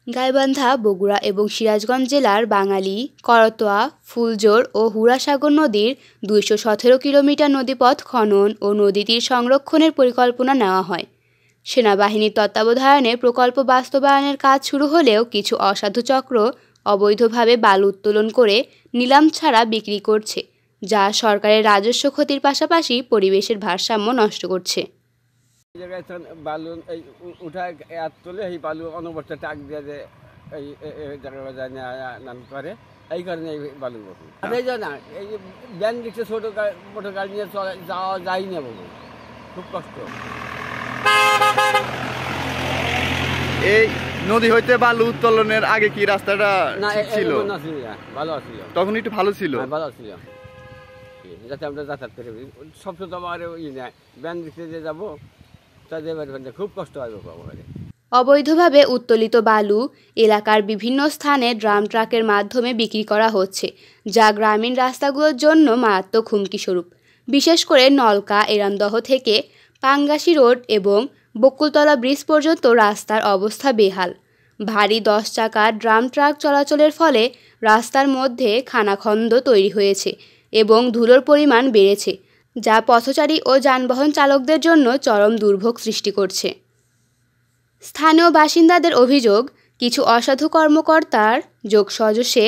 গাইবান্ধা, বগুড়া এবং সিরাজগঞ্জ জেলার বাঙালি, করতোয়া, ফুলজোর ও হুড়াসাগর নদীর ২১৭ কিলোমিটার নদীপথ খনন ও নদীতীর সংরক্ষণের পরিকল্পনা নেওয়া হয়। সেনাবাহিনীর তত্ত্বাবধানে প্রকল্প বাস্তবায়নের কাজ শুরু হলেও কিছু অসাধু চক্র অবৈধভাবে বালু উত্তোলন করে নিলাম ছাড়া বিক্রি করছে, যা সরকারের রাজস্ব ক্ষতির পাশাপাশি পরিবেশের ভারসাম্য নষ্ট করছে। জায়গায় বালু উঠায় তোলে, এই বালু অনবরত টাক দিয়ে এই জায়গায় নাম করে, এই কারণে এই বালু না এই ব্যান রিক্সা ছোটো মোটর গাড়ি নিয়ে যাওয়া যায় না, বাবু খুব কষ্ট। এই নদী হইতে বালু উত্তোলনের আগে কি রাস্তাটা ছিল? ভালো ছিল, তখন একটু ভালো ছিল, ভালো ছিল, যাতে আমরা যাতায়াত করে। সবসময় তো আমার ব্যান রিক্সা দিয়ে যাবো, খুব কষ্ট হয়। অবৈধভাবে উত্তোলিত বালু এলাকার বিভিন্ন স্থানে ড্রাম ট্রাকের মাধ্যমে বিক্রি করা হচ্ছে, যা গ্রামীণ রাস্তাগুলোর জন্য মারাত্মক হুমকিস্বরূপ। বিশেষ করে নলকা এরামদহ থেকে পাঙ্গাসি রোড এবং বকুলতলা ব্রিজ পর্যন্ত রাস্তার অবস্থা বেহাল। ভারী 10 চাকার ড্রাম ট্রাক চলাচলের ফলে রাস্তার মধ্যে খানাখন্দ তৈরি হয়েছে এবং ধুলোর পরিমাণ বেড়েছে, যা পথচারী ও যানবাহন চালকদের জন্য চরম দুর্ভোগ সৃষ্টি করছে। স্থানীয় বাসিন্দাদের অভিযোগ, কিছু অসাধু কর্মকর্তার যোগসাজশে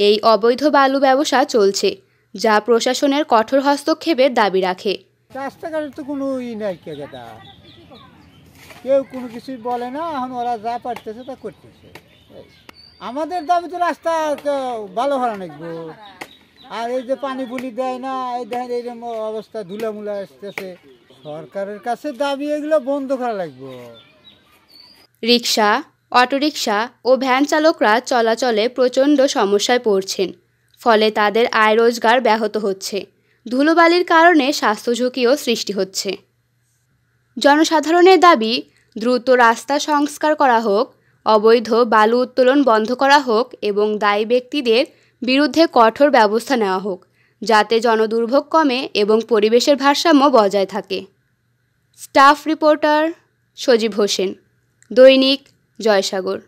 এই অবৈধ বালু ব্যবসা চলছে, যা প্রশাসনের কঠোর হস্তক্ষেপের দাবি রাখে। রাস্তাঘাটে তো কোনো নাই, কেউ কোনো কিছুই বলে না, এখন ওরা যা পারতেছে তা করতেছে। আমাদের দাবি তো রাস্তা ভালো হওয়া লাগবে, আর এই যে পানি পুলি দেয় না, এই দেখেন এইরকম অবস্থা, ধুলামুলা আসতেছে। সরকারের কাছে দাবি এগুলো বন্ধ করা লাগবে। রিক্সা, অটোরিকশা ও ভ্যান চালকরা চলাচলে প্রচণ্ড সমস্যায় পড়ছেন, ফলে তাদের আয় রোজগার ব্যাহত হচ্ছে। ধুলোবালির কারণে স্বাস্থ্য ঝুঁকিও সৃষ্টি হচ্ছে। জনসাধারণের দাবি, দ্রুত রাস্তা সংস্কার করা হোক, অবৈধ বালু উত্তোলন বন্ধ করা হোক এবং দায়ী ব্যক্তিদের বিরুদ্ধে কঠোর ব্যবস্থা নেওয়া হোক, যাতে জনদুর্ভোগ কমে এবং পরিবেশের ভারসাম্য বজায় থাকে। স্টাফ রিপোর্টার সজীব হোসেন, দৈনিক জয়সাগর।